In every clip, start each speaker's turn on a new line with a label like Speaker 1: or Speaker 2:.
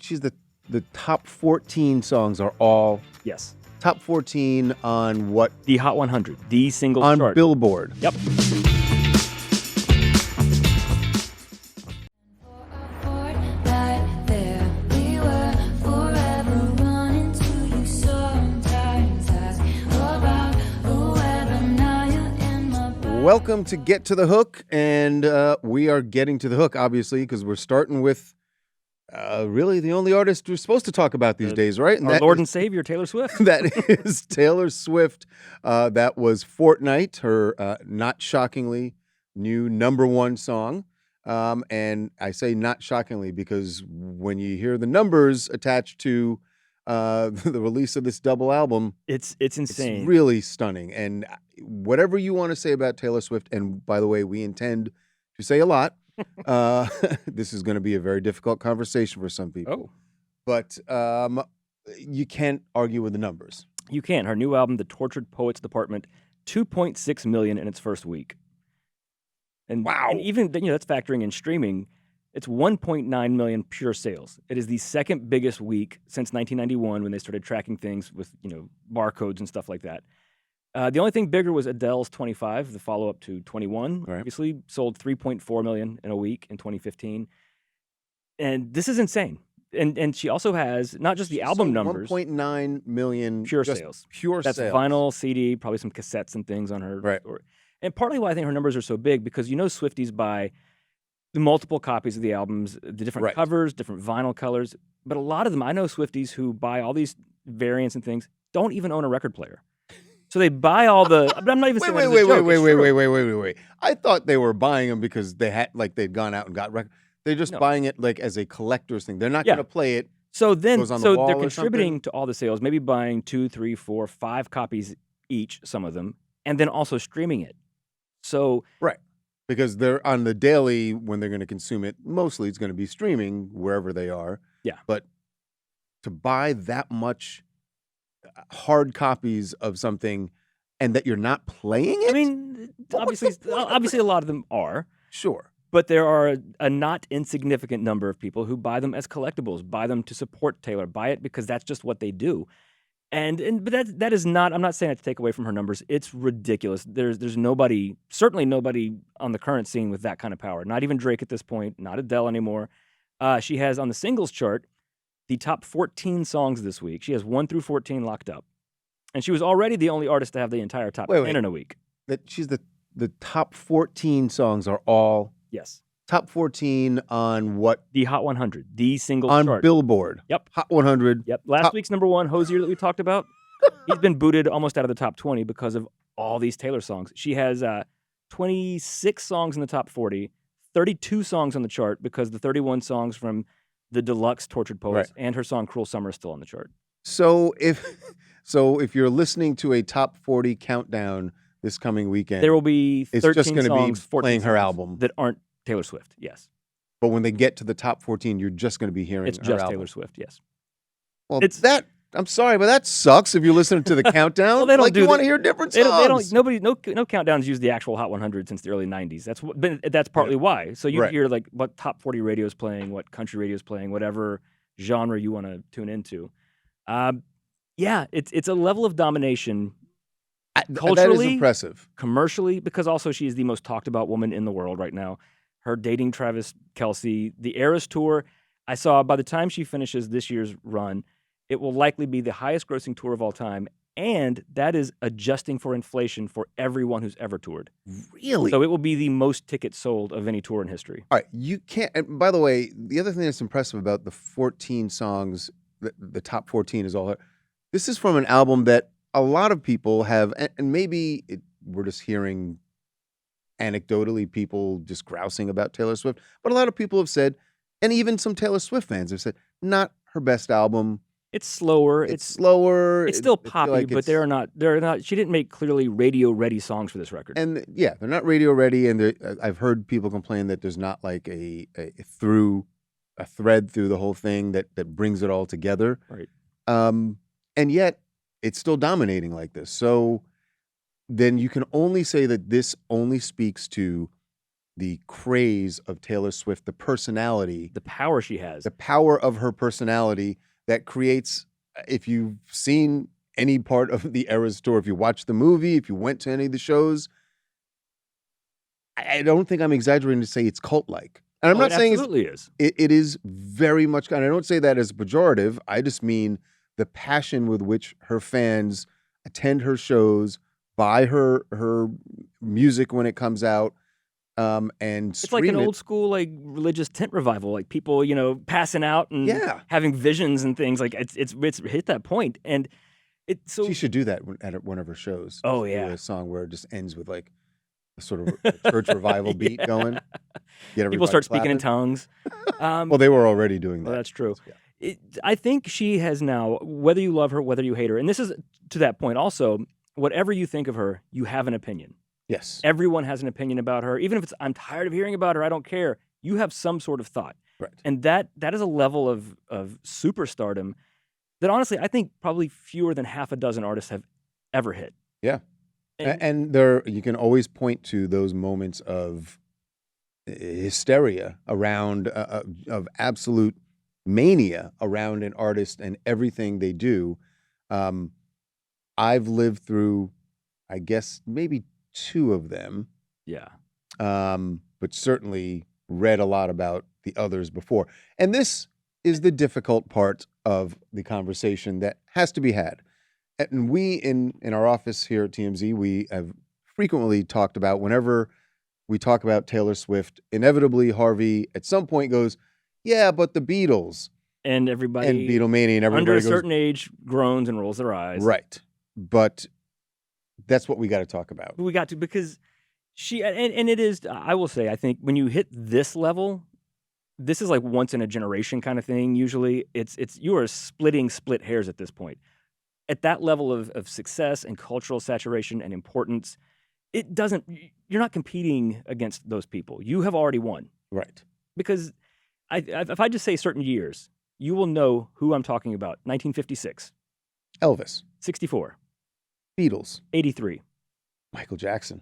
Speaker 1: she's the top 14 songs are all
Speaker 2: Yes.
Speaker 1: top 14 on what?
Speaker 2: The Hot 100, the single
Speaker 1: on
Speaker 2: chart.
Speaker 1: Billboard.
Speaker 2: Yep.
Speaker 1: Welcome to Get to the Hook, and we are getting to the hook, obviously, because we're starting with really the only artist we're supposed to talk about these days, right? And
Speaker 2: our Lord and Savior, Taylor Swift.
Speaker 1: That is Taylor Swift. That was Fortnight, her, not shockingly, new #1 song. And I say not shockingly because when you hear the numbers attached to the release of this double album,
Speaker 2: it's insane.
Speaker 1: It's really stunning. And whatever you want to say about Taylor Swift, and by the way, we intend to say a lot. This is going to be a very difficult conversation for some people.
Speaker 2: Oh.
Speaker 1: But you can't argue with the numbers.
Speaker 2: You can. Her new album, The Tortured Poets Department, 2.6 million in its first week. And,
Speaker 1: wow.
Speaker 2: And even, that's factoring in streaming. It's 1.9 million pure sales. It is the second biggest week since 1991 when they started tracking things with, barcodes and stuff like that. The only thing bigger was Adele's 25, the follow-up to 21.
Speaker 1: Right.
Speaker 2: Obviously, sold 3.4 million in a week in 2015. And this is insane. And she also has not just the album numbers.
Speaker 1: 1.9 million
Speaker 2: pure sales.
Speaker 1: Pure
Speaker 2: That's
Speaker 1: sales.
Speaker 2: Vinyl, CD, probably some cassettes and things on her.
Speaker 1: Right.
Speaker 2: And partly why I think her numbers are so big, because Swifties buy the multiple copies of the albums, the different covers, different vinyl colors. But a lot of them, I know Swifties who buy all these variants and things, don't even own a record player. So they buy all the. But I'm not even saying
Speaker 1: wait. I thought they were buying them because they had they'd gone out and got records. They're just buying it as a collector's thing. They're not going to play it.
Speaker 2: So then,
Speaker 1: they're
Speaker 2: contributing to all the sales, maybe buying 2, 3, 4, 5 copies each, some of them, and then also streaming it. So
Speaker 1: because they're on the daily when they're going to consume it. Mostly, it's going to be streaming wherever they are.
Speaker 2: Yeah,
Speaker 1: but to buy that much hard copies of something and that you're not playing it?
Speaker 2: I mean, obviously a lot of them are.
Speaker 1: Sure.
Speaker 2: But there are a not insignificant number of people who buy them as collectibles, buy them to support Taylor, buy it because that's just what they do. But that is not, I'm not saying that to take away from her numbers. It's ridiculous. There's certainly nobody on the current scene with that kind of power. Not even Drake at this point, not Adele anymore. She has on the singles chart the top 14 songs this week. She has 1 through 14 locked up. And she was already the only artist to have the entire top 10 in a week.
Speaker 1: That she's the top 14 songs are all top 14 on what?
Speaker 2: The Hot 100, the single
Speaker 1: on
Speaker 2: chart.
Speaker 1: Billboard.
Speaker 2: Yep.
Speaker 1: Hot 100.
Speaker 2: Yep. Last week's #1, Hosier, that we talked about, he's been booted almost out of the top 20 because of all these Taylor songs. She has 26 songs in the top 40, 32 songs on the chart because the 31 songs from the deluxe Tortured Poets and her song Cruel Summer is still on the chart.
Speaker 1: So if you're listening to a top 40 countdown this coming weekend,
Speaker 2: there will be 13
Speaker 1: it's just going to be
Speaker 2: 14
Speaker 1: playing her
Speaker 2: songs
Speaker 1: album
Speaker 2: that aren't Taylor Swift. Yes.
Speaker 1: But when they get to the top 14, you're just going to be hearing
Speaker 2: it's
Speaker 1: her
Speaker 2: just
Speaker 1: album.
Speaker 2: Taylor Swift. Yes.
Speaker 1: Well, I'm sorry, but that sucks if you're listening to the countdown.
Speaker 2: Well, they don't
Speaker 1: you want to hear different songs.
Speaker 2: No countdowns use the actual Hot 100 since the early 90s. That's partly why. So you hear what top 40 radio is playing, what country radio is playing, whatever genre you want to tune into. It's a level of domination culturally,
Speaker 1: that is impressive.
Speaker 2: Commercially, because also she is the most talked about woman in the world right now. Her dating Travis Kelce, the Eras Tour, I saw by the time she finishes this year's run, it will likely be the highest grossing tour of all time. And that is adjusting for inflation for everyone who's ever toured.
Speaker 1: Really?
Speaker 2: So it will be the most tickets sold of any tour in history.
Speaker 1: All right. You can't. And by the way, the other thing that's impressive about the 14 songs, the top 14 is all her. This is from an album that a lot of people have, and maybe we're just hearing anecdotally people just grousing about Taylor Swift, but a lot of people have said, and even some Taylor Swift fans have said, not her best album.
Speaker 2: It's slower.
Speaker 1: It's slower.
Speaker 2: It's still poppy, but they're not. She didn't make clearly radio-ready songs for this record.
Speaker 1: And they're not radio-ready. And I've heard people complain that there's not like a thread through the whole thing that brings it all together.
Speaker 2: Right.
Speaker 1: And yet it's still dominating like this. So then you can only say that this only speaks to the craze of Taylor Swift, the personality,
Speaker 2: The power she has.
Speaker 1: the power of her personality that creates, if you've seen any part of the Eras tour, if you watched the movie, if you went to any of the shows, I don't think I'm exaggerating to say it's cult-like. And I'm
Speaker 2: Oh,
Speaker 1: not
Speaker 2: it
Speaker 1: saying
Speaker 2: absolutely is.
Speaker 1: it is very much, and I don't say that as pejorative. I just mean the passion with which her fans attend her shows, buy her music when it comes out, and
Speaker 2: It's like an
Speaker 1: stream it.
Speaker 2: old school, like, religious tent revival, like people, passing out and
Speaker 1: Yeah.
Speaker 2: having visions and things. Like it's hit that point, and
Speaker 1: She should do that at one of her shows.
Speaker 2: Oh,
Speaker 1: Just do
Speaker 2: yeah.
Speaker 1: a song where it just ends with like a sort of a church revival beat
Speaker 2: Yeah.
Speaker 1: going. Get
Speaker 2: People
Speaker 1: everybody
Speaker 2: start speaking in
Speaker 1: clapping.
Speaker 2: tongues.
Speaker 1: Well, they were already doing that.
Speaker 2: Well, that's true.
Speaker 1: Yeah.
Speaker 2: I think she has now, whether you love her, whether you hate her, and this is to that point also, whatever you think of her, you have an opinion.
Speaker 1: Yes.
Speaker 2: Everyone has an opinion about her. Even if it's, I'm tired of hearing about her, I don't care. You have some sort of thought.
Speaker 1: Right.
Speaker 2: And that is a level of superstardom that honestly, I think probably fewer than half a dozen artists have ever hit.
Speaker 1: Yeah.
Speaker 2: And
Speaker 1: And there, you can always point to those moments of hysteria around, of absolute mania around an artist and everything they do. I've lived through, I guess, maybe 2 of them,
Speaker 2: yeah.
Speaker 1: but certainly read a lot about the others before. And this is the difficult part of the conversation that has to be had. And we in our office here at TMZ, we have frequently talked about, whenever we talk about Taylor Swift, inevitably Harvey at some point goes, yeah, but the Beatles
Speaker 2: And
Speaker 1: and
Speaker 2: everybody
Speaker 1: Beatlemania, and
Speaker 2: under
Speaker 1: everybody
Speaker 2: a
Speaker 1: goes,
Speaker 2: certain age groans and rolls their eyes.
Speaker 1: right. But that's what we got to talk about.
Speaker 2: But we got to, because she, and it is, I will say, I think when you hit this level, this is like once in a generation kind of thing. Usually it's you are split hairs at this point. At that level of success and cultural saturation and importance, you're not competing against those people. You have already won.
Speaker 1: Right.
Speaker 2: Because if I just say certain years, you will know who I'm talking about. 1956,
Speaker 1: Elvis,
Speaker 2: 64,
Speaker 1: Beatles,
Speaker 2: 83.
Speaker 1: Michael Jackson.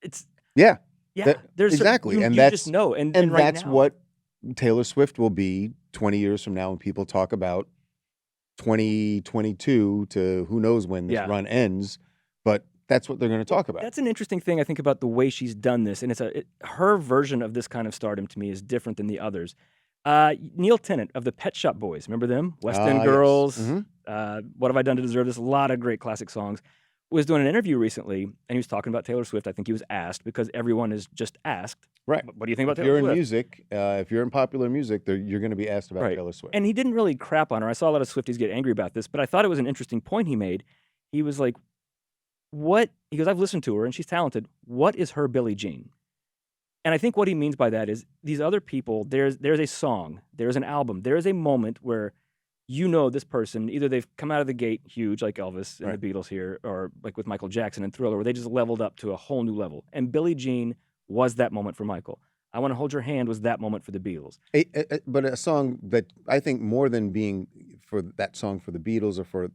Speaker 2: It's,
Speaker 1: Yeah.
Speaker 2: yeah, there's
Speaker 1: exactly.
Speaker 2: you
Speaker 1: And
Speaker 2: just
Speaker 1: that's,
Speaker 2: know. And
Speaker 1: and
Speaker 2: right
Speaker 1: that's
Speaker 2: now,
Speaker 1: what Taylor Swift will be 20 years from now when people talk about 2022 to who knows when this
Speaker 2: Yeah.
Speaker 1: run ends. But that's what they're going to talk about.
Speaker 2: That's an interesting thing, I think, about the way she's done this. And her version of this kind of stardom to me is different than the others. Neil Tennant of the Pet Shop Boys, remember them? West End
Speaker 1: Yes.
Speaker 2: Girls,
Speaker 1: Mhm.
Speaker 2: What Have I Done to Deserve This? A lot of great classic songs. Was doing an interview recently, and he was talking about Taylor Swift. I think he was asked, because everyone is just asked,
Speaker 1: Right.
Speaker 2: what do you think about
Speaker 1: If
Speaker 2: Taylor
Speaker 1: you're in
Speaker 2: Swift?
Speaker 1: music, if you're in popular music, you're going to be asked about
Speaker 2: Right.
Speaker 1: Taylor Swift.
Speaker 2: And he didn't really crap on her. I saw a lot of Swifties get angry about this, but I thought it was an interesting point he made. He was like, he goes, I've listened to her and she's talented. What is her Billie Jean? And I think what he means by that is these other people, there's a song, there's an album, there is a moment where this person, either they've come out of the gate huge like Elvis and
Speaker 1: Right.
Speaker 2: the Beatles here, or like with Michael Jackson and Thriller, where they just leveled up to a whole new level. And Billie Jean was that moment for Michael. I Want to Hold Your Hand was that moment for the Beatles.
Speaker 1: But a song that I think, more than being for that song for the Beatles or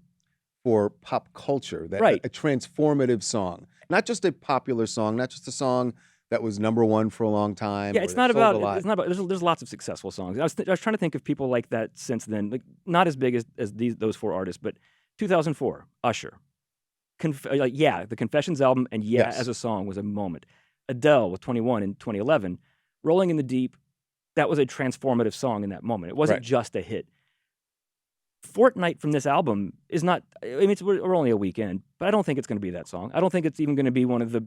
Speaker 1: for pop culture, that
Speaker 2: Right.
Speaker 1: a transformative song, not just a popular song, not just a song that was #1 for a long time.
Speaker 2: Yeah,
Speaker 1: or
Speaker 2: it's
Speaker 1: that
Speaker 2: not
Speaker 1: sold a
Speaker 2: about.
Speaker 1: lot.
Speaker 2: It's not about. There's lots of successful songs. I was trying to think of people like that since then, like not as big as those 4 artists, but 2004, Usher, the Confessions album, and
Speaker 1: Yes.
Speaker 2: as a song was a moment. Adele with 21 in 2011, Rolling in the Deep, that was a transformative song in that moment. It wasn't
Speaker 1: Right.
Speaker 2: just a hit. Fortnight from this album is not. I mean, we're only a weekend, but I don't think it's going to be that song. I don't think it's even going to be one of the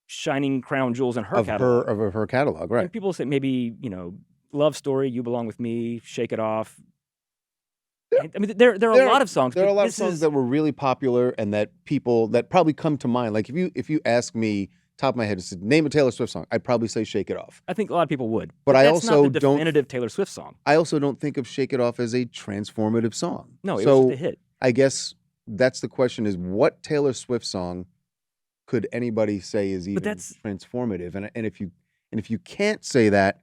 Speaker 2: shining crown jewels in her catalog.
Speaker 1: Of her catalog,
Speaker 2: And
Speaker 1: right?
Speaker 2: people say maybe, Love Story, You Belong With Me, Shake It Off.
Speaker 1: Yeah.
Speaker 2: I mean, there are a lot of songs.
Speaker 1: There are
Speaker 2: but
Speaker 1: a lot of
Speaker 2: this
Speaker 1: songs
Speaker 2: is-
Speaker 1: that were really popular and that people that probably come to mind. Like if you ask me, top of my head, to name a Taylor Swift song, I'd probably say "Shake It Off."
Speaker 2: I think a lot of people would.
Speaker 1: But I
Speaker 2: that's
Speaker 1: also
Speaker 2: not the
Speaker 1: don't-
Speaker 2: definitive Taylor Swift song.
Speaker 1: I also don't think of "Shake It Off" as a transformative song.
Speaker 2: No, it
Speaker 1: so
Speaker 2: was just a hit.
Speaker 1: I guess that's the question: is what Taylor Swift song could anybody say is even
Speaker 2: that's-
Speaker 1: transformative? And if you can't say that,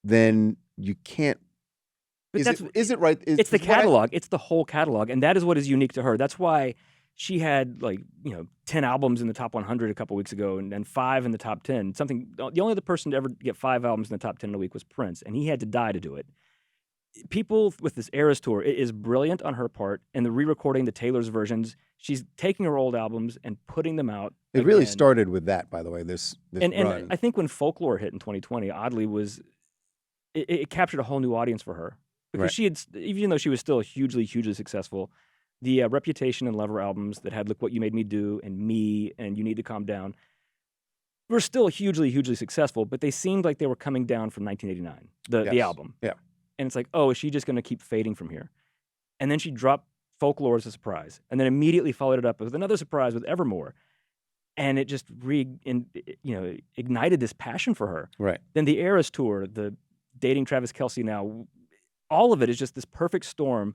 Speaker 1: then you can't.
Speaker 2: But
Speaker 1: Is it right?
Speaker 2: It's the
Speaker 1: 'cause what I-
Speaker 2: catalog. It's the whole catalog, and that is what is unique to her. That's why she had 10 albums in the top 100 a couple weeks ago, and then 5 in the top 10. The only other person to ever get 5 albums in the top 10 in a week was Prince, and he had to die to do it. People with this Eras tour, it is brilliant on her part, and the re-recording the Taylor's versions. She's taking her old albums and putting them out.
Speaker 1: It really started with that, by the way. This
Speaker 2: and
Speaker 1: run.
Speaker 2: I think when Folklore hit in 2020, oddly it captured a whole new audience for her, because she had, even though she was still hugely successful, the Reputation and Lover albums that had Look What You Made Me Do and Me and You Need to Calm Down were still hugely successful, but they seemed like they were coming down from 1989, the album.
Speaker 1: Yeah.
Speaker 2: And it's like, oh, is she just going to keep fading from here? And then she dropped Folklore as a surprise, and then immediately followed it up with another surprise with Evermore. And it just ignited this passion for her.
Speaker 1: Right.
Speaker 2: Then the Eras tour, the dating Travis Kelce now, all of it is just this perfect storm.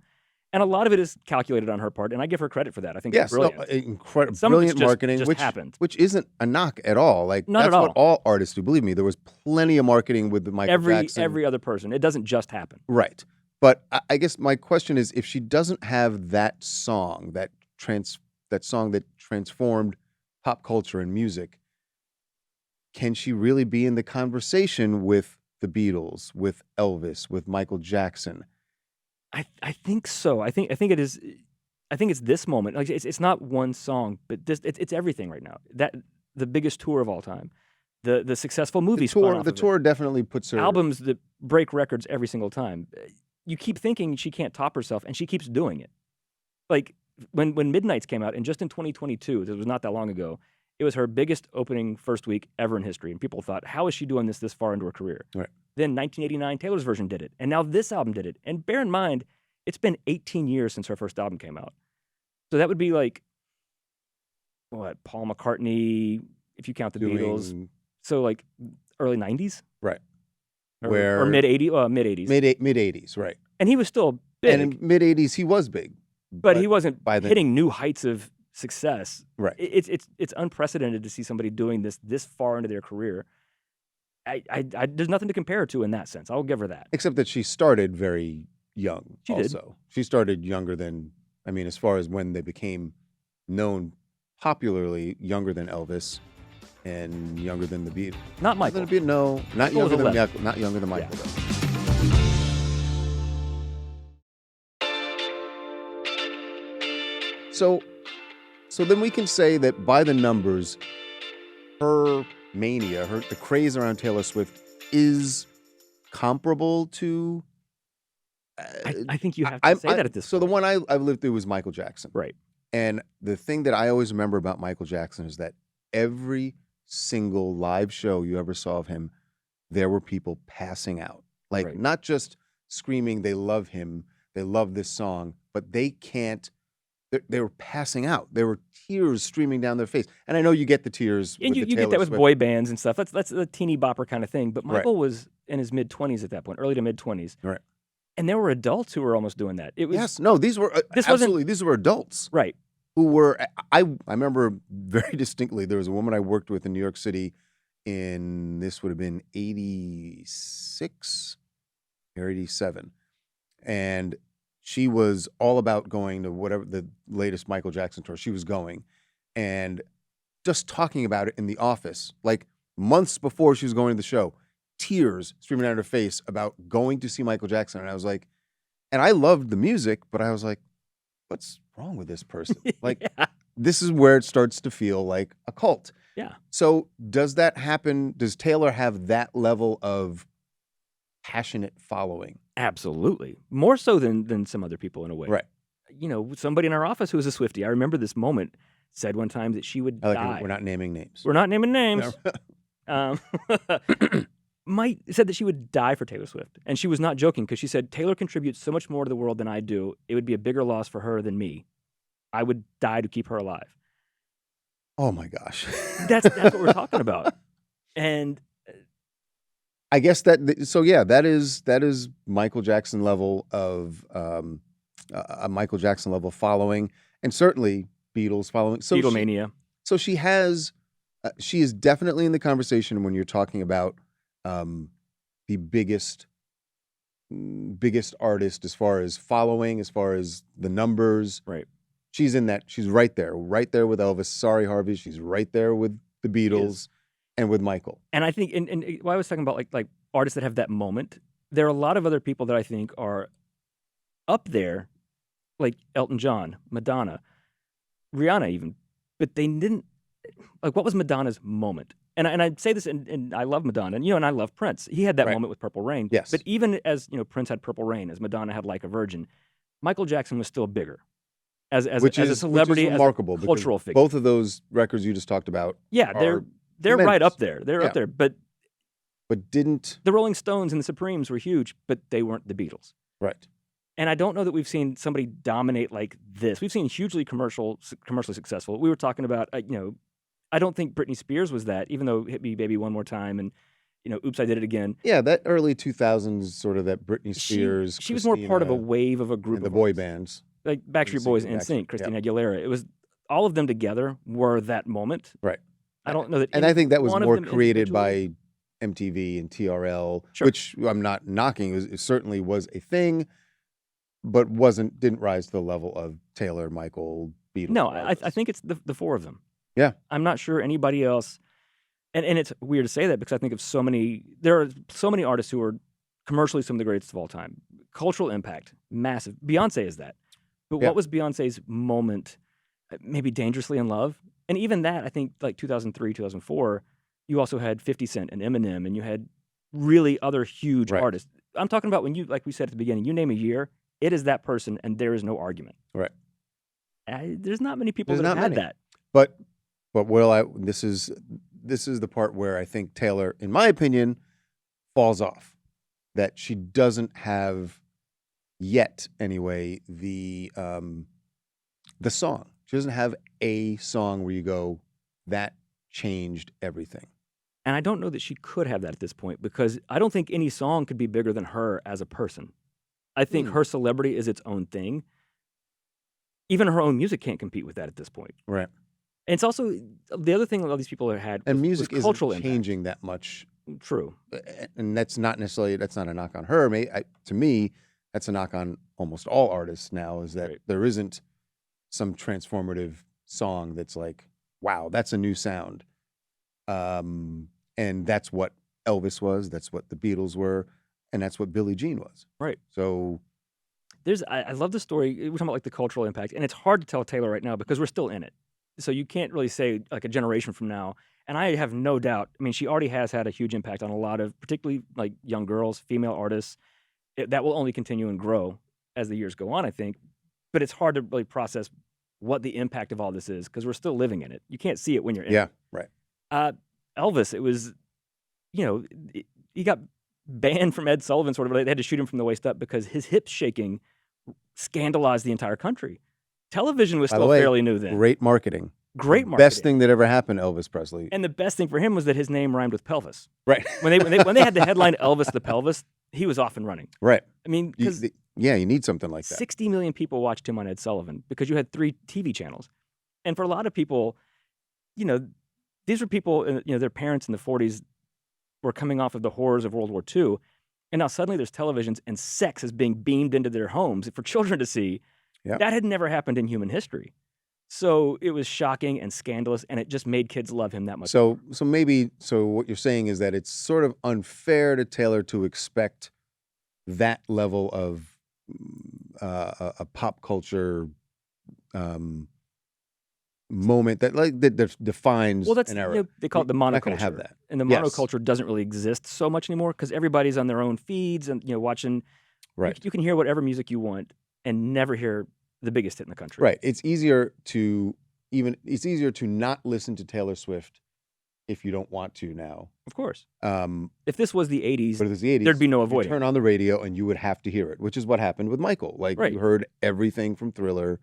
Speaker 2: And a lot of it is calculated on her part, and I give her credit for that. I think it's brilliant.
Speaker 1: Incredible,
Speaker 2: Some of
Speaker 1: brilliant
Speaker 2: it's
Speaker 1: marketing,
Speaker 2: just happened.
Speaker 1: which isn't a knock at all. Like,
Speaker 2: Not
Speaker 1: that's
Speaker 2: at
Speaker 1: what
Speaker 2: all.
Speaker 1: all artists do. Believe me, there was plenty of marketing with the Michael Jackson.
Speaker 2: Every other person. It doesn't just happen.
Speaker 1: Right. But I guess my question is, if she doesn't have that song, that song that transformed pop culture and music, can she really be in the conversation with the Beatles, with Elvis, with Michael Jackson?
Speaker 2: I think so. I think it is. I think it's this moment. Like, it's not one song, but it's everything right now. That the biggest tour of all time, the successful movie.
Speaker 1: The tour definitely puts her
Speaker 2: albums that break records every single time. You keep thinking she can't top herself, and she keeps doing it. Like when Midnights came out, and just in 2022, it was not that long ago, it was her biggest opening first week ever in history, and people thought, how is she doing this far into her career?
Speaker 1: Right.
Speaker 2: Then 1989, Taylor's version did it, and now this album did it. And bear in mind, it's been 18 years since her first album came out. So that would be like, what, Paul McCartney, if you count the Beatles. So like early 90s?
Speaker 1: Right.
Speaker 2: Or mid-80s? Mid-80s.
Speaker 1: Mid-80s, right.
Speaker 2: And he was still big.
Speaker 1: And in mid-80s, he was big.
Speaker 2: But he wasn't hitting new heights of success.
Speaker 1: Right.
Speaker 2: It's unprecedented to see somebody doing this far into their career. There's nothing to compare her to in that sense. I'll give her that.
Speaker 1: Except that she started very young.
Speaker 2: She did.
Speaker 1: She started younger than, as far as when they became known popularly, younger than Elvis and younger than the Beatles.
Speaker 2: Not Michael.
Speaker 1: No, not younger than Michael. Not younger than Michael.
Speaker 2: Yeah.
Speaker 1: So then we can say that by the numbers, her mania, the craze around Taylor Swift is comparable to.
Speaker 2: I think you have to say that at this point.
Speaker 1: So the one I've lived through was Michael Jackson.
Speaker 2: Right.
Speaker 1: And the thing that I always remember about Michael Jackson is that every single live show you ever saw of him, there were people passing out. Like, not just screaming, they love him, they love this song, but they can't. They were passing out. There were tears streaming down their face. And I know you get the tears.
Speaker 2: And you get that with boy bands and stuff. That's a teeny bopper kind of thing. But Michael was in his mid-20s at that point, early to mid-20s.
Speaker 1: Right.
Speaker 2: And there were adults who were almost doing that.
Speaker 1: These were adults.
Speaker 2: Right.
Speaker 1: Who were, I remember very distinctly, there was a woman I worked with in New York City this would have been 86 or 87. And she was all about going to whatever the latest Michael Jackson tour. She was going and just talking about it in the office, like months before she was going to the show, tears streaming out of her face about going to see Michael Jackson. And I was like, and I loved the music, but I was like, what's wrong with this person? Like, this is where it starts to feel like a cult.
Speaker 2: Yeah.
Speaker 1: So does that happen? Does Taylor have that level of passionate following?
Speaker 2: Absolutely. More so than some other people in a way.
Speaker 1: Right.
Speaker 2: Somebody in our office who was a Swiftie, I remember this moment, said one time that she would die.
Speaker 1: We're not naming names.
Speaker 2: We're not naming names. Said that she would die for Taylor Swift. And she was not joking, because she said, Taylor contributes so much more to the world than I do. It would be a bigger loss for her than me. I would die to keep her alive.
Speaker 1: Oh my gosh.
Speaker 2: That's what we're talking about. And
Speaker 1: I guess that is Michael Jackson level of a Michael Jackson level following, and certainly Beatles following. So
Speaker 2: Beatlemania.
Speaker 1: So she is definitely in the conversation when you're talking about the biggest artist as far as following, as far as the numbers.
Speaker 2: Right.
Speaker 1: she's in that. She's right there with Elvis. Sorry, Harvey. She's right there with the Beatles and with Michael.
Speaker 2: And I think, and while I was talking about like artists that have that moment, there are a lot of other people that I think are up there, like Elton John, Madonna, Rihanna even, but they didn't, like, what was Madonna's moment? And I say this, and I love Madonna, and and I love Prince. He had that moment with Purple Rain.
Speaker 1: Yes.
Speaker 2: But even as Prince had Purple Rain, as Madonna had Like a Virgin, Michael Jackson was still bigger as a celebrity,
Speaker 1: which is remarkable,
Speaker 2: as a cultural figure.
Speaker 1: Both of those records you just talked about,
Speaker 2: they're
Speaker 1: tremendous.
Speaker 2: right up there. They're up there, but
Speaker 1: didn't
Speaker 2: the Rolling Stones and the Supremes were huge, but they weren't the Beatles.
Speaker 1: Right.
Speaker 2: And I don't know that we've seen somebody dominate like this. We've seen hugely commercially successful. We were talking about, I don't think Britney Spears was that, even though Hit Me Baby One More Time and, Oops, I Did It Again.
Speaker 1: Yeah, that early 2000s sort of that Britney Spears.
Speaker 2: She was more part of a wave of a group
Speaker 1: of
Speaker 2: the
Speaker 1: boy bands.
Speaker 2: Like Backstreet Boys and NSYNC, Christina Aguilera. It was all of them together were that moment.
Speaker 1: Right.
Speaker 2: I don't know that.
Speaker 1: And I think that was more created by MTV and TRL, which I'm not knocking. It certainly was a thing, but didn't rise to the level of Taylor, Michael, Beatles.
Speaker 2: No, I think it's the four of them.
Speaker 1: Yeah.
Speaker 2: I'm not sure anybody else. And it's weird to say that because I think of there are so many artists who are commercially some of the greatest of all time. Cultural impact, massive. Beyonce is that. But what was Beyonce's moment? Maybe Dangerously in Love. And even that, I think, like 2003, 2004, you also had 50 Cent and Eminem, and you had really other huge artists. I'm talking about when like we said at the beginning, you name a year, it is that person, and there is no argument.
Speaker 1: Right.
Speaker 2: There's not many people that have had that.
Speaker 1: But this is the part where I think Taylor, in my opinion, falls off. That she doesn't have yet, anyway, the song. She doesn't have a song where you go, that changed everything.
Speaker 2: And I don't know that she could have that at this point because I don't think any song could be bigger than her as a person. I think her celebrity is its own thing. Even her own music can't compete with that at this point.
Speaker 1: Right.
Speaker 2: And it's also the other thing all these people have had.
Speaker 1: And music
Speaker 2: was cultural
Speaker 1: isn't changing that much.
Speaker 2: True.
Speaker 1: And that's not a knock on her. To me, that's a knock on almost all artists now, is that there isn't some transformative song that's like, wow, that's a new sound. And that's what Elvis was, that's what the Beatles were, and that's what Billie Jean was.
Speaker 2: Right.
Speaker 1: So
Speaker 2: I love the story. We're talking about like the cultural impact, and it's hard to tell Taylor right now because we're still in it. So you can't really say like a generation from now. And I have no doubt, I mean, she already has had a huge impact on a lot of, particularly like young girls, female artists. That will only continue and grow as the years go on, I think. But it's hard to really process what the impact of all this is because we're still living in it. You can't see it when you're in it.
Speaker 1: Yeah, right.
Speaker 2: Elvis, it was, he got banned from Ed Sullivan, sort of. They had to shoot him from the waist up because his hips shaking scandalized the entire country. Television was still fairly new then.
Speaker 1: Great marketing.
Speaker 2: Great marketing.
Speaker 1: Best thing that ever happened to Elvis Presley.
Speaker 2: And the best thing for him was that his name rhymed with pelvis.
Speaker 1: Right.
Speaker 2: When they had the headline Elvis the Pelvis, he was off and running.
Speaker 1: Right.
Speaker 2: I mean, because
Speaker 1: you need something like that.
Speaker 2: 60 million people watched him on Ed Sullivan because you had 3 TV channels. And for a lot of people, these were people, their parents in the 40s were coming off of the horrors of World War II. And now suddenly there's televisions and sex is being beamed into their homes for children to see. Yep. That had never happened in human history. So it was shocking and scandalous, and it just made kids love him that much.
Speaker 1: So what you're saying is that it's sort of unfair to Taylor to expect that level of a pop culture moment that defines an era.
Speaker 2: They call it the monoculture.
Speaker 1: Not gonna have that.
Speaker 2: And the monoculture doesn't really exist so much anymore because everybody's on their own feeds and watching.
Speaker 1: Right.
Speaker 2: You can hear whatever music you want and never hear the biggest hit in the country.
Speaker 1: Right. It's easier to not listen to Taylor Swift if you don't want to now.
Speaker 2: Of course. If this was the 80s, there'd be no avoiding.
Speaker 1: Turn on the radio and you would have to hear it, which is what happened with Michael. You heard everything from Thriller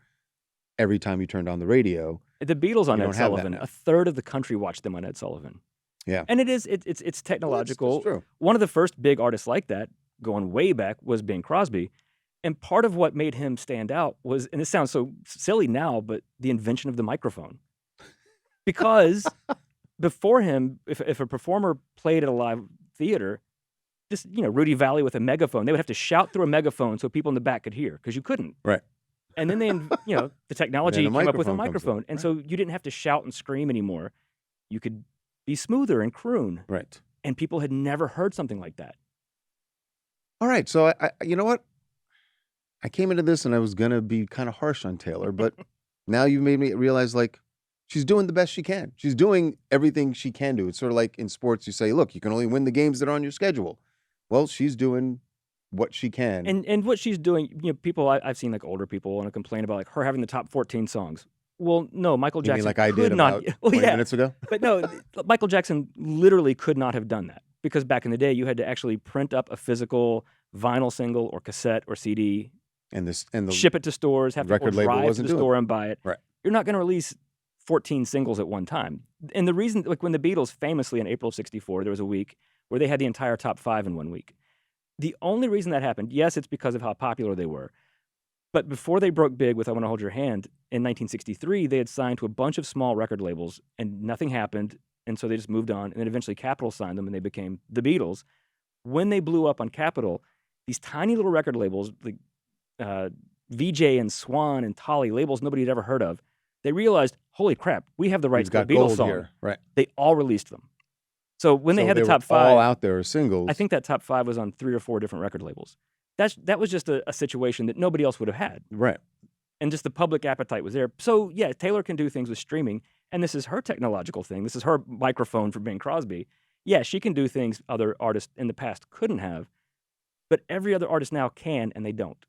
Speaker 1: every time you turned on the radio.
Speaker 2: The Beatles on Ed Sullivan, a third of the country watched them on Ed Sullivan.
Speaker 1: Yeah.
Speaker 2: And it's technological.
Speaker 1: Well, it's true.
Speaker 2: One of the first big artists like that, going way back, was Bing Crosby. And part of what made him stand out was, and this sounds so silly now, but the invention of the microphone. Because before him, if a performer played at a live theater, just, Rudy Valley with a megaphone, they would have to shout through a megaphone so people in the back could hear, because you couldn't.
Speaker 1: Right.
Speaker 2: And then the technology
Speaker 1: Then a
Speaker 2: came up with a
Speaker 1: microphone comes in,
Speaker 2: microphone. And
Speaker 1: right.
Speaker 2: so you didn't have to shout and scream anymore. You could be smoother and croon.
Speaker 1: Right.
Speaker 2: And people had never heard something like that.
Speaker 1: All right. So I you know what? I came into this and I was gonna be kind of harsh on Taylor, but now you've made me realize like she's doing the best she can. She's doing everything she can do. It's sort of like in sports, you say, look, you can only win the games that are on your schedule. Well, she's doing what she can.
Speaker 2: And what she's doing, people I've seen like older people want to complain about like her having the top 14 songs. Well, no, Michael
Speaker 1: You mean
Speaker 2: Jackson
Speaker 1: like I
Speaker 2: could
Speaker 1: did
Speaker 2: not.
Speaker 1: about
Speaker 2: Well,
Speaker 1: 20
Speaker 2: yeah,
Speaker 1: minutes ago?
Speaker 2: but no, Michael Jackson literally could not have done that because back in the day you had to actually print up a physical vinyl single or cassette or CD,
Speaker 1: And the
Speaker 2: ship it to stores, have
Speaker 1: record
Speaker 2: people
Speaker 1: label
Speaker 2: drive to
Speaker 1: wasn't
Speaker 2: the
Speaker 1: doing
Speaker 2: store
Speaker 1: it.
Speaker 2: and buy it.
Speaker 1: Right.
Speaker 2: You're not going to release 14 singles at one time. And the reason, like when the Beatles famously in April of '64, there was a week where they had the entire top 5 in one week. The only reason that happened, yes, it's because of how popular they were. But before they broke big with I Want to Hold Your Hand in 1963, they had signed to a bunch of small record labels and nothing happened. And so they just moved on. And then eventually Capitol signed them and they became the Beatles. When they blew up on Capitol, these tiny little record labels, like VJ and Swan and Tolly, labels nobody had ever heard of, they realized, holy crap, we have the rights
Speaker 1: We've
Speaker 2: to
Speaker 1: got
Speaker 2: the Beatles
Speaker 1: gold
Speaker 2: song.
Speaker 1: here. Right.
Speaker 2: They all released them. So when they had the
Speaker 1: were
Speaker 2: top
Speaker 1: all
Speaker 2: 5,
Speaker 1: out there as singles.
Speaker 2: I think that top 5 was on 3 or 4 different record labels. That was just a situation that nobody else would have had.
Speaker 1: Right.
Speaker 2: And just the public appetite was there. So yeah, Taylor can do things with streaming, and this is her technological thing. This is her microphone for Bing Crosby. Yeah, she can do things other artists in the past couldn't have, but every other artist now can, and they don't.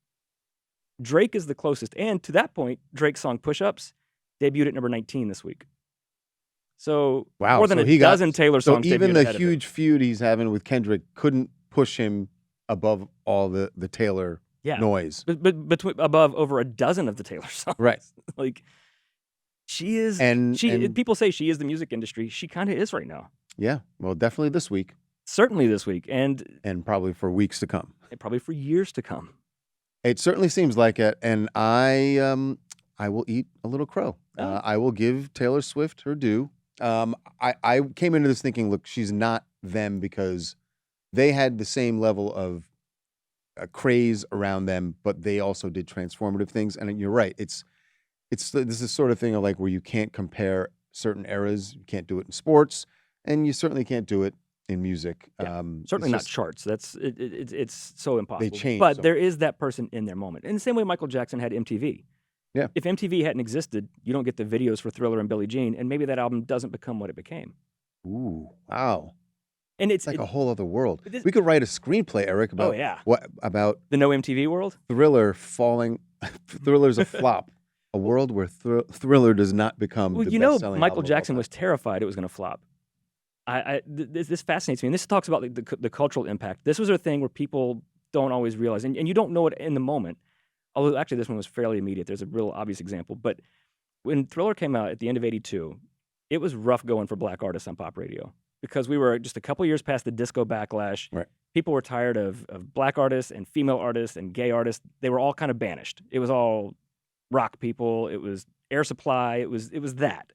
Speaker 2: Drake is the closest, and to that point, Drake's song Push Ups debuted at number 19 this week. So
Speaker 1: Wow.
Speaker 2: more than
Speaker 1: so
Speaker 2: a
Speaker 1: he got,
Speaker 2: dozen Taylor
Speaker 1: So
Speaker 2: songs
Speaker 1: even
Speaker 2: debuted
Speaker 1: the
Speaker 2: ahead of it.
Speaker 1: huge feud he's having with Kendrick couldn't push him above all the Taylor
Speaker 2: Yeah.
Speaker 1: noise.
Speaker 2: But between above over a dozen of the Taylor songs.
Speaker 1: Right.
Speaker 2: Like she is
Speaker 1: And
Speaker 2: people say she is the music industry. She kind of is right now.
Speaker 1: yeah, well, definitely this week
Speaker 2: Certainly this week and
Speaker 1: probably for weeks to come.
Speaker 2: probably for years to come.
Speaker 1: It certainly seems like it, and I will eat a little crow.
Speaker 2: Oh.
Speaker 1: I will give Taylor Swift her due. I came into this thinking, look, she's not them because they had the same level of craze around them, but they also did transformative things. And you're right, it's this is sort of thing of like where you can't compare certain eras. You can't do it in sports, and you certainly can't do it in music.
Speaker 2: Yeah, certainly not
Speaker 1: just,
Speaker 2: charts. That's it's so impossible.
Speaker 1: They change.
Speaker 2: But
Speaker 1: so
Speaker 2: there is that person in their moment. In the same way Michael Jackson had MTV.
Speaker 1: Yeah.
Speaker 2: If MTV hadn't existed, you don't get the videos for Thriller and Billie Jean, and maybe that album doesn't become what it became.
Speaker 1: Ooh, wow.
Speaker 2: And
Speaker 1: It's like a whole other world.
Speaker 2: This-
Speaker 1: We could write a screenplay, Eric, about
Speaker 2: Oh yeah.
Speaker 1: what about
Speaker 2: The no MTV world?
Speaker 1: Thriller falling. Thriller's a flop. A world where Thriller does not become
Speaker 2: Well,
Speaker 1: the
Speaker 2: you know,
Speaker 1: best-selling
Speaker 2: Michael
Speaker 1: album of all
Speaker 2: Jackson
Speaker 1: time.
Speaker 2: was terrified it was going to flop. This fascinates me, and this talks about the cultural impact. This was a thing where people don't always realize, and you don't know it in the moment. Although actually, this one was fairly immediate. There's a real obvious example. But when Thriller came out at the end of '82, it was rough going for black artists on pop radio because we were just a couple years past the disco backlash.
Speaker 1: Right.
Speaker 2: People were tired of black artists and female artists and gay artists. They were all kind of banished. It was all rock people. It was Air Supply. It was that.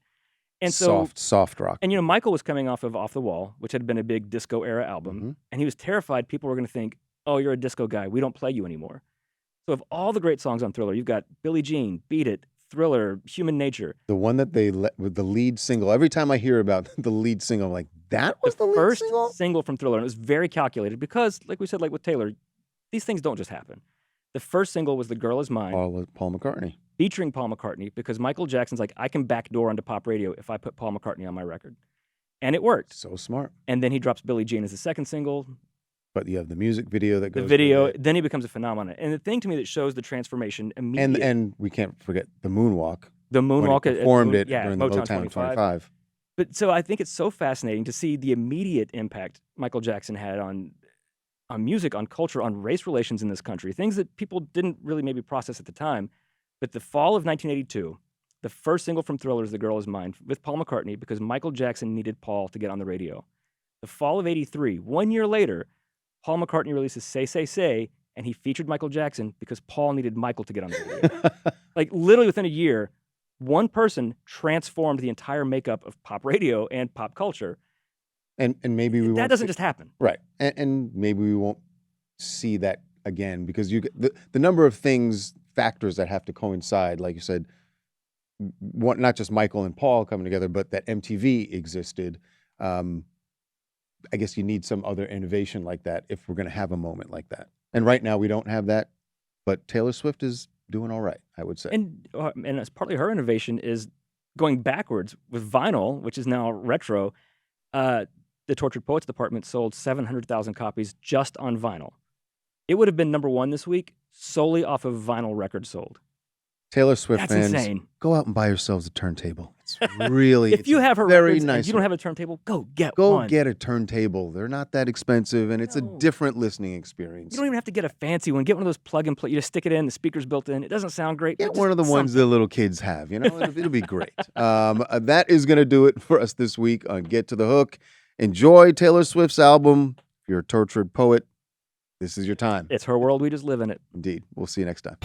Speaker 2: And so
Speaker 1: soft rock.
Speaker 2: And Michael was coming off of Off the Wall, which had been a big disco era album, and he was terrified people were going to think, "Oh, you're a disco guy. We don't play you anymore." So of all the great songs on Thriller, you've got Billie Jean, Beat It, Thriller, Human Nature.
Speaker 1: The one that they with the lead single. Every time I hear about the lead single, I'm like, that was the lead
Speaker 2: First
Speaker 1: single?
Speaker 2: from Thriller, and it was very calculated because, like we said, like with Taylor, these things don't just happen. The first single was "The Girl Is Mine,"
Speaker 1: Paul McCartney.
Speaker 2: featuring Paul McCartney, because Michael Jackson's like, I can backdoor onto pop radio if I put Paul McCartney on my record. And it worked.
Speaker 1: So smart.
Speaker 2: And then he drops Billie Jean as the second single.
Speaker 1: But you have the music video that goes
Speaker 2: The video,
Speaker 1: with it.
Speaker 2: then he becomes a phenomenon. And the thing to me that shows the transformation immediately.
Speaker 1: And we can't forget the moonwalk.
Speaker 2: The moonwalk
Speaker 1: when he performed it
Speaker 2: yeah,
Speaker 1: during the Motown 25.
Speaker 2: But so I think it's so fascinating to see the immediate impact Michael Jackson had on music, on culture, on race relations in this country, things that people didn't really maybe process at the time. But the fall of 1982, the first single from Thriller is "The Girl Is Mine" with Paul McCartney because Michael Jackson needed Paul to get on the radio. The fall of '83, 1 year later, Paul McCartney releases "Say, Say, Say," and he featured Michael Jackson because Paul needed Michael to get on the radio. Like literally within a year, one person transformed the entire makeup of pop radio and pop culture.
Speaker 1: And maybe we won't.
Speaker 2: That doesn't just happen.
Speaker 1: Right. And maybe we won't see that again because you get the number of things factors that have to coincide. Like you said, not just Michael and Paul coming together, but that MTV existed. I guess you need some other innovation like that if we're going to have a moment like that. And right now we don't have that, but Taylor Swift is doing all right, I would say.
Speaker 2: And as partly her innovation is going backwards with vinyl, which is now retro. The Tortured Poets Department sold 700,000 copies just on vinyl. It would have been #1 this week solely off of vinyl records sold.
Speaker 1: Taylor Swift
Speaker 2: That's
Speaker 1: fans,
Speaker 2: insane.
Speaker 1: Go out and buy yourselves a turntable. It's really
Speaker 2: if you have her
Speaker 1: very
Speaker 2: records
Speaker 1: nice.
Speaker 2: and you don't have a turntable, go get
Speaker 1: Go
Speaker 2: one.
Speaker 1: get a turntable. They're not that expensive, and it's a
Speaker 2: No.
Speaker 1: different listening experience.
Speaker 2: You don't even have to get a fancy one. Get one of those plug and play. You just stick it in. The speaker's built in. It doesn't sound great.
Speaker 1: Get
Speaker 2: but
Speaker 1: one of the
Speaker 2: just
Speaker 1: ones
Speaker 2: something.
Speaker 1: the little kids have. You know, it'll be great. That is going to do it for us this week on Get to the Hook. Enjoy Taylor Swift's album. If you're a tortured poet, this is your time.
Speaker 2: It's her world. We just live in it.
Speaker 1: Indeed. We'll see you next time.